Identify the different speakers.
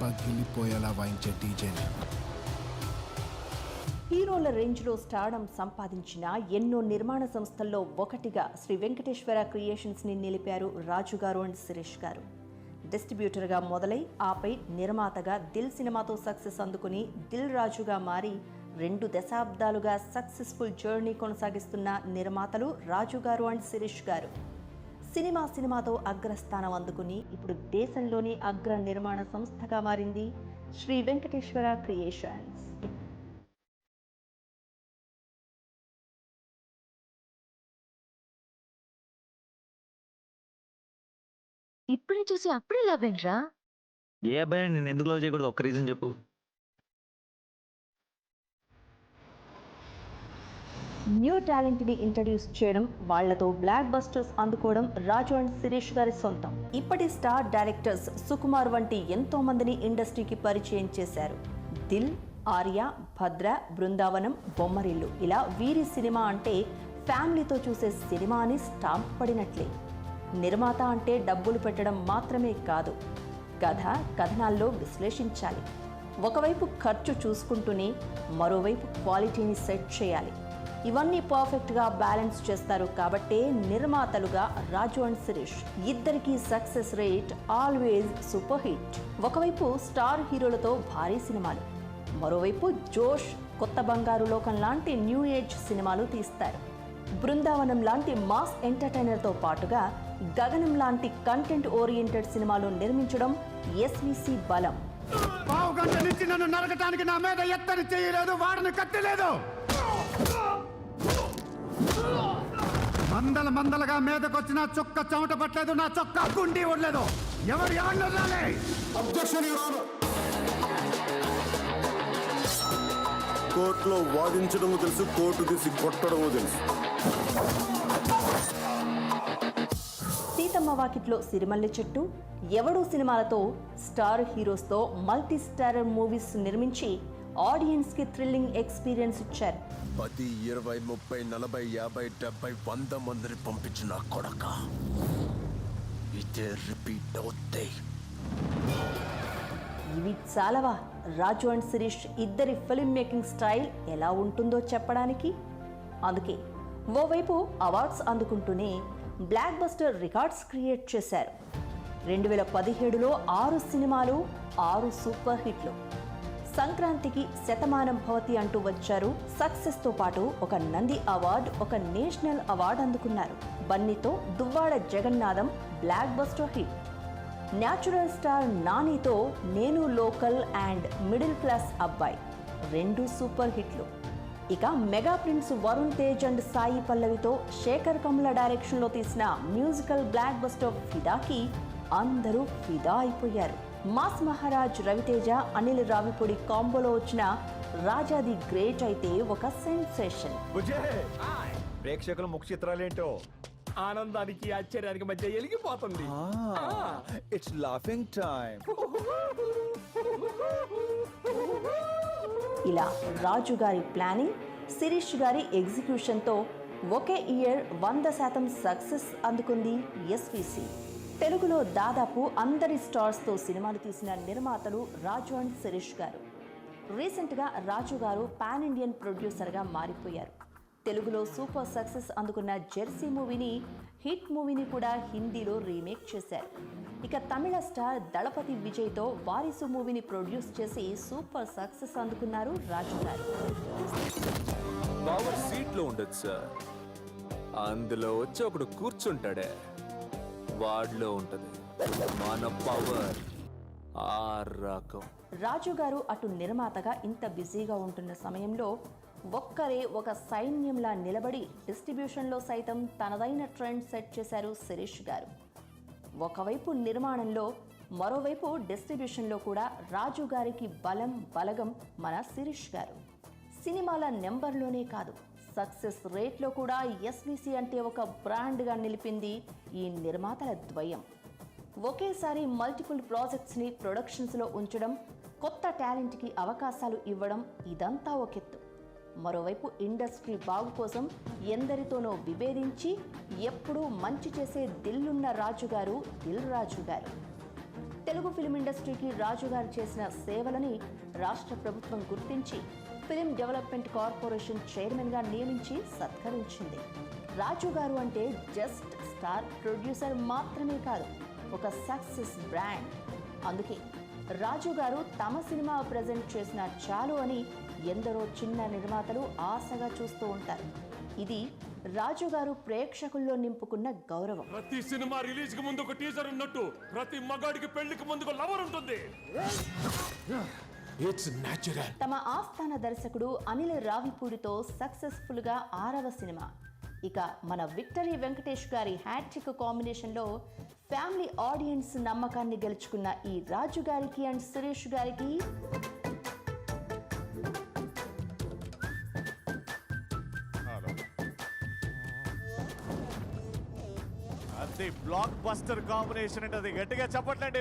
Speaker 1: పగిలిపోయేలా వాయించే డీజేని.
Speaker 2: హీరోల రేంజ్లో స్టార్డమ్ సంపాదించిన ఎన్నో నిర్మాణ సంస్థల్లో ఒకటిగా శ్రీ వెంకటేశ్వర క్రియేషన్స్ని నిలిపారు రాజు గారు అండ్ శిరీష్ గారు. డిస్ట్రిబ్యూటర్గా మొదలై ఆపై నిర్మాతగా దిల్ సినిమాతో సక్సెస్ అందుకుని దిల్ రాజుగా మారి 2 దశాబ్దాలుగా సక్సెస్ఫుల్ జర్నీ కొనసాగిస్తున్న నిర్మాతలు రాజు గారు అండ్ శిరీష్ గారు. సినిమాతో అగ్రస్థానం అందుకుని ఇప్పుడు దేశంలోని అగ్ర నిర్మాణ సంస్థగా మారింది శ్రీ వెంకటేశ్వర క్రియేషన్స్.
Speaker 3: ఇప్పుడే చూసి అప్పుడే లవ్ ఏంట్రా?
Speaker 4: ఏ అబ్బాయి నేను ఎందుకు లవ్ చేయకూడదు? ఒక్క రీజన్ చెప్పు.
Speaker 2: న్యూ టాలెంట్ని ఇంట్రడ్యూస్ చేయడం, వాళ్లతో బ్లాక్ బస్టర్స్ అందుకోవడం రాజు అండ్ శిరీష్ గారి సొంతం. ఇప్పటి స్టార్ డైరెక్టర్స్ సుకుమార్ వంటి ఎంతో మందిని ఇండస్ట్రీకి పరిచయం చేశారు. దిల్, ఆర్య, భద్ర, బృందావనం, బొమ్మరిల్లు ఇలా వీరి సినిమా అంటే ఫ్యామిలీతో చూసే సినిమా అని స్టాంప్ పడినట్లే. నిర్మాత అంటే డబ్బులు పెట్టడం మాత్రమే కాదు, కథనాల్లో విశ్లేషించాలి. ఒకవైపు ఖర్చు చూసుకుంటూనే మరోవైపు క్వాలిటీని సెట్ చేయాలి. ఇవన్నీ పర్ఫెక్ట్గా బ్యాలెన్స్ చేస్తారు కాబట్టే నిర్మాతలుగా రాజు అండ్ శిరీష్ ఇద్దరికీ success rate always super hit. ఒకవైపు స్టార్ హీరోలతో భారీ సినిమాలు, మరోవైపు జోష్, కొత్త బంగారు లోకం లాంటి న్యూ ఏజ్ సినిమాలు తీస్తారు. బృందావనం లాంటి మాస్ ఎంటర్టైనర్తో పాటుగా గగనం లాంటి కంటెంట్ ఓరియంటెడ్ సినిమాలు నిర్మించడం ఎస్విసి బలం.
Speaker 5: పావు గంట నుంచి నన్ను నరకటానికి నా మీద ఎత్తని చేయలేదు, వాడిని కట్టలేదు. మందలుగా మీదకొచ్చిన చొక్క చెమట పట్టలేదు, నా చొక్క గుండి ఉండలేదు. ఎవరు ఎవరిని
Speaker 6: కోర్టులో వాదించడము తెలుసు, కోర్టు తీసి కొట్టడము తెలుసు.
Speaker 2: సీతమ్మ వాకిట్లో సిరిమల్లె చెట్టు, ఎవడు సినిమాలతో స్టార్ హీరోస్తో మల్టీ స్టారర్ మూవీస్ నిర్మించి ఆడియన్స్ కి థ్రిల్లింగ్ ఎక్స్పీరియన్స్ ఇచ్చారు.
Speaker 6: 10, 20, 30, 40, 50, 70, 100 మందిని పంపించిన కొడక ఇదే రిపీట్ అవుతాయి.
Speaker 2: ఇవి చాలవా రాజు అండ్ శిరీష్ ఇద్దరి ఫిల్మ్ మేకింగ్ స్టైల్ ఎలా ఉంటుందో చెప్పడానికి? అందుకే ఓవైపు అవార్డ్స్ అందుకుంటూనే బ్లాక్ బస్టర్ రికార్డ్స్ క్రియేట్ చేశారు. 2017లో 6 సినిమాలు, 6 సూపర్ హిట్లు. సంక్రాంతికి శతమానం భవతి అంటూ వచ్చారు. సక్సెస్తో పాటు ఒక నంది అవార్డు, ఒక నేషనల్ అవార్డు అందుకున్నారు. బన్నీతో Duvvada Jagannadham blockbuster hit. Natural star నానితో Nenu Local and middle class అబ్బాయి 2 సూపర్ హిట్లు. ఇక mega prince Varun Tej and Sai పల్లవితో శేఖర్ కమ్ల డైరెక్షన్లో తీసిన మ్యూజికల్ బ్లాక్ బస్టర్ ఫిదాకి అందరూ ఫిదా అయిపోయారు. మాస్ మహారాజ్ రవితేజ, అనిల్ రావిపూడి కాంబోలో వచ్చిన రాజా ది గ్రేట్ అయితే ఒక సెన్సేషన్.
Speaker 5: ప్రేక్షకుల ముఖ చిత్రాలేంటో ఆనందానికి ఆశ్చర్యానికి మధ్య ఎలిగిపోతుంది.
Speaker 7: It's laughing time.
Speaker 2: ఇలా రాజు గారి ప్లానింగ్, శిరీష్ గారి ఎగ్జిక్యూషన్తో ఒకే ఇయర్ 100% సక్సెస్ అందుకుంది ఎస్విసి. తెలుగులో దాదాపు అందరి స్టార్స్తో సినిమాలు తీసిన నిర్మాతలు రాజు అండ్ శిరీష్ గారు. రీసెంట్గా రాజు గారు పాన్ ఇండియన్ ప్రొడ్యూసర్గా మారిపోయారు. తెలుగులో సూపర్ సక్సెస్ అందుకున్న జెర్సీ మూవీని, హిట్ మూవీని కూడా హిందీలో రీమేక్ చేశారు. ఇక తమిళ స్టార్ దళపతి విజయ్తో వారిసు మూవీని ప్రొడ్యూస్ చేసి సూపర్ సక్సెస్ అందుకున్నారు రాజు గారు.
Speaker 7: పవర్ సీట్లో ఉండదు సార్, అందులో వచ్చి ఒకడు కూర్చుంటాడే వాడిలో ఉంటది మన పవర్. ఆ రకం
Speaker 2: రాజు గారు అటు నిర్మాతగా ఇంత బిజీగా ఉంటున్న సమయంలో ఒక్కరే ఒక సైన్యంలా నిలబడి డిస్ట్రిబ్యూషన్లో సైతం తనదైన ట్రెండ్ సెట్ చేశారు శిరీష్ గారు. ఒకవైపు నిర్మాణంలో, మరోవైపు డిస్ట్రిబ్యూషన్లో కూడా రాజు గారికి బలగం మన శిరీష్ గారు. సినిమాల నెంబర్లోనే కాదు, సక్సెస్ రేట్లో కూడా ఎస్విసి అంటే ఒక బ్రాండ్గా నిలిపింది ఈ నిర్మాతల ద్వయం. ఒకేసారి మల్టిపుల్ ప్రాజెక్ట్స్ని ప్రొడక్షన్స్లో ఉంచడం, కొత్త టాలెంట్కి అవకాశాలు ఇవ్వడం ఇదంతా ఒకెత్తు. మరోవైపు ఇండస్ట్రీ బాగు కోసం ఎందరితోనో విభేదించి ఎప్పుడూ మంచి చేసే దిల్లున్న రాజు గారు దిల్ రాజు గారు. తెలుగు ఫిలిం ఇండస్ట్రీకి రాజు గారు చేసిన సేవలని రాష్ట్ర ప్రభుత్వం గుర్తించి ఫిలిం డెవలప్మెంట్ కార్పొరేషన్ చైర్మన్గా నియమించి సత్కరించింది. రాజు గారు అంటే జస్ట్ స్టార్ ప్రొడ్యూసర్ మాత్రమే కాదు, ఒక సక్సెస్ బ్రాండ్. అందుకే రాజు గారు తమ సినిమా ప్రజెంట్ చేసిన చాలు అని ఎందరో చిన్న నిర్మాతలు ఆశగా చూస్తూ ఉంటారు. ఇది రాజు గారు ప్రేక్షకుల్లో నింపుకున్న గౌరవం.
Speaker 8: ప్రతి సినిమా రిలీజ్ కి ముందు ఒక టీజర్ ఉన్నట్టు ప్రతి మగాడికి పెళ్లికి ముందు ఒక లవర్ ఉంటుంది.
Speaker 6: It's natural.
Speaker 2: తమ ఆస్థాన దర్శకుడు అనిల్ రావిపూడితో సక్సెస్ఫుల్ గా 6వ సినిమా. ఇక మన విక్టరీ వెంకటేష్ గారి హ్యాట్రిక్ కాంబినేషన్లో ఫ్యామిలీ ఆడియన్స్ నమ్మకాన్ని గెలుచుకున్న ఈ రాజు గారికి అండ్ సురేష్ గారికి
Speaker 9: అది బ్లాక్ బస్టర్ కాంబినేషన్ అంటే అది గట్టిగా చెప్పట్లండి.